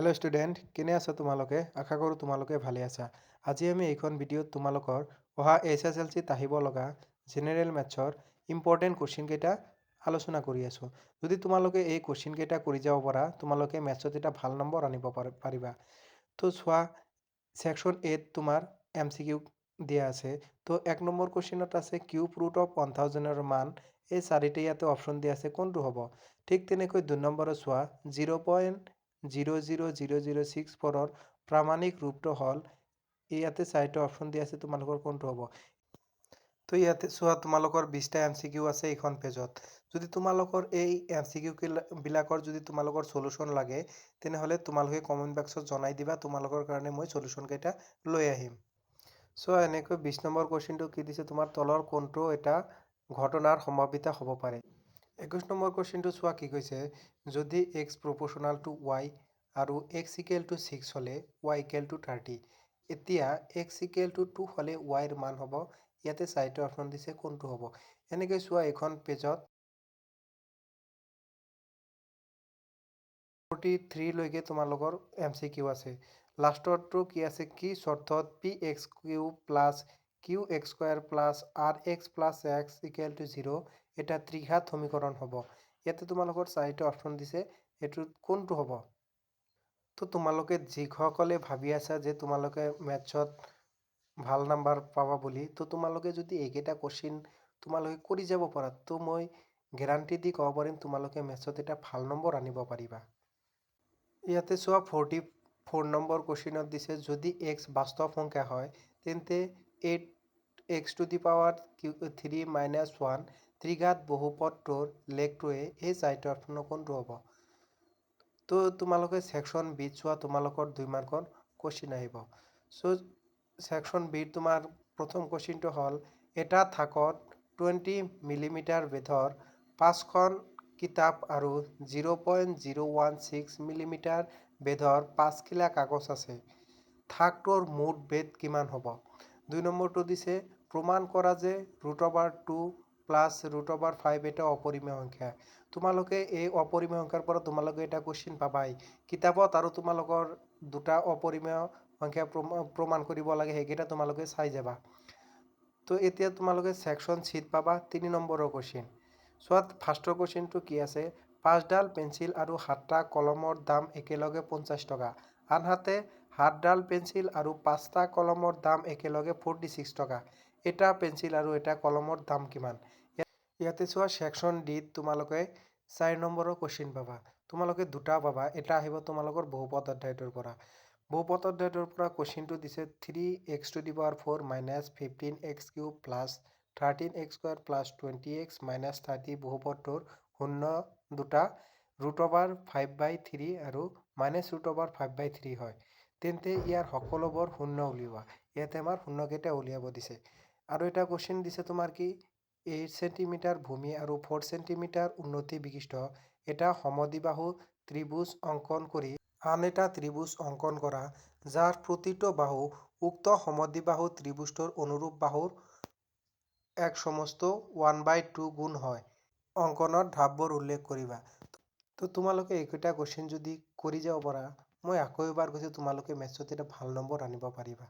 Hello' student, কেনে আছা তোমালোকে? আশা কৰোঁ তোমালোকে ভালে আছা। আজি আমি এইখন ভিডিঅ'ত তোমালোকৰ অহা SSLCত আহিব লগা জেনেৰেল মেথছৰ ইম্পৰ্টেণ্ট কুৱেশ্যন কেইটা আলোচনা কৰি আছোঁ। যদি তোমালোকে এই কুৱেশ্যন কেইটা কৰি যাব পাৰা, তোমালোকে মেথছত এটা ভাল নম্বৰ আনিব পাৰিবা। তো চোৱা, ছেকশ্যন 8 তোমাৰ MCQ দিয়া আছে। তো 1 নম্বৰ কুৱেশ্যনত আছে কিউব ৰুট অফ 1000ৰ মান। এই চাৰিটা ইয়াতে অপশ্যন দিয়া আছে, কোনটো হ'ব? ঠিক তেনেকৈ 2 নম্বৰত চোৱা, 0.00064ৰ প্ৰামাণিক ৰূপটো হ'ল, ইয়াতে চাৰিটা অপশ্যন দিয়া আছে, তোমালোকৰ কোনটো হ'ব? তো ইয়াতে চোৱা, তোমালোকৰ 20টা MCQ আছে এইখন পেজত। যদি তোমালোকৰ এই MCQ বিলাকৰ যদি তোমালোকৰ সলিউশ্যন লাগে, তেনেহ'লে তোমালোকে কমেণ্ট বক্সত জনাই দিবা, তোমালোকৰ কাৰণে মই সলিউশ্যন কেইটা লৈ আহিম। চোৱা, এনেকৈ 20 নম্বৰ কুৱেশ্যনটো কি দিছে, তোমাৰ তলৰ কোনটো এটা ঘটনাৰ সম্ভাৱিতা হ'ব পাৰে? 21 নম্বৰ কুৱেশ্যনটো চোৱা কি কৈছে, যদি x proportional to y আৰু x equal to 6 হ'লে y equal to 30। এতিয়া x equal to 2 হ'লে y ৰ মান হ'ব, ইয়াতে চাৰিটা অপশ্যন দিছে, কোনটো হ'ব? এনেকৈ চোৱা, এইখন পেজত 43 লৈকে তোমালোকৰ MCQ আছে। লাষ্টৰটো কি আছে, কি চৰ্তত px cube plus qx square plus rx plus x equal to 0 এটা ত্ৰিঘাত সমীকৰণ হ'ব। ইয়াতে তোমালোকৰ চাৰিটা অপশ্যন দিছে, এইটোত কোনটো হ'ব? তো তোমালোকে যিসকলে ভাবি আছা যে তোমালোকে মেথছত ভাল নাম্বাৰ পাবা বুলি, তো তোমালোকে যদি এইকেইটা কুৱেশ্যন তোমালোকে কৰি যাব পাৰা, তো মই গেৰাণ্টি দি ক'ব পাৰিম তোমালোকে মেথছত এটা ভাল নম্বৰ আনিব পাৰিবা। ইয়াতে চোৱা, 44 নম্বৰ কুৱেশ্যনত দিছে, যদি x বাস্তৱ সংখ্যা হয়, তেন্তে 8x to the power 3 minus 1 ত্ৰিঘাত বহুপদটোৰ লেখটোৱে এই চাৰিটা অপশ্যনৰ কোনটো হ'ব? তো তোমালোকে ছেকশ্যন বিত চোৱা, তোমালোকৰ 2 মাৰ্কৰ কুৱেশ্যন আহিব। চ' ছেকশ্যন বিত তোমাৰ প্ৰথম কুৱেশ্যনটো হ'ল, এটা থাকত 20 মিলিমিটাৰ বেধৰ 5খন কিতাপ আৰু 0.016 মিলিমিটাৰ বেধৰ 5 খিলা কাগজ আছে। থাকটোৰ মুঠ বেদ কিমান হ'ব? 2 নম্বৰটো দিছে, প্ৰমাণ কৰা যে √2 প্লাছ √5 এটা অপৰিমেয় সংখ্যা। তোমালোকে এই অপৰিমেয় সংখ্যাৰ পৰা তোমালোকে এটা কুৱেশ্যন পাবাই কিতাপত, আৰু তোমালোকৰ দুটা অপৰিমেয় সংখ্যা প্ৰমাণ কৰিব লাগে, সেইকেইটা তোমালোকে চাই যাবা। তো এতিয়া তোমালোকে ছেকশ্যন চিত পাবা 3 নম্বৰৰ কুৱেশ্যন। চোৱা, ফাৰ্ষ্টৰ কুৱেশ্যনটো কি আছে, 5ডাল পেঞ্চিল আৰু 7টা কলমৰ দাম একেলগে 50 টকা। আনহাতে 7ডাল পেঞ্চিল আৰু 5টা কলমৰ দাম একেলগে 46 টকা। এটা পেঞ্চিল আৰু এটা কলমৰ দাম কিমান? ইয়াতে চোৱা, ছেকশ্যন ডিত তোমালোকে 4 নম্বৰৰ কুৱেশ্যন পাবা। তোমালোকে দুটা পাবা, এটা আহিব তোমালোকৰ বহুপদ অধ্যায়টোৰ পৰা। বহুপদ অধ্যায়টোৰ পৰা কুৱেশ্যনটো দিছে, 3x to the power 4 minus 15x cube plus 13x square plus 20x minus 30 বহুপদটোৰ শূন্য দুটা √5/3 আৰু -√5/3 হয়। তেন্তে ইয়াৰ সকলোবোৰ শূন্য উলিওৱা। ইয়াতে আমাৰ শূন্যকেইটা উলিয়াব দিছে। আৰু এটা কুৱেশ্যন দিছে তোমাৰ কি, 8 চেণ্টিমিটাৰ ভূমি আৰু 4 চেণ্টিমিটাৰ উন্নতি বিশিষ্ট এটা সমদ্বিবাহু ত্ৰিভুজ অংকন কৰি আন এটা ত্ৰিভুজ অংকন কৰা, যাৰ প্ৰতিটো বাহু উক্ত সমদ্বিবাহু ত্ৰিভুজটোৰ অনুৰূপ বাহুৰ এক সমষ্টি 1/2 গুণ হয়। অংকনত ঢাপবোৰ উল্লেখ কৰিবা। তো তোমালোকে এইকেইটা কুৱেশ্যন যদি কৰি যাব পাৰা, মই আকৌ এবাৰ কৈছোঁ, তোমালোকে মেথছত এটা ভাল নম্বৰ আনিব পাৰিবা।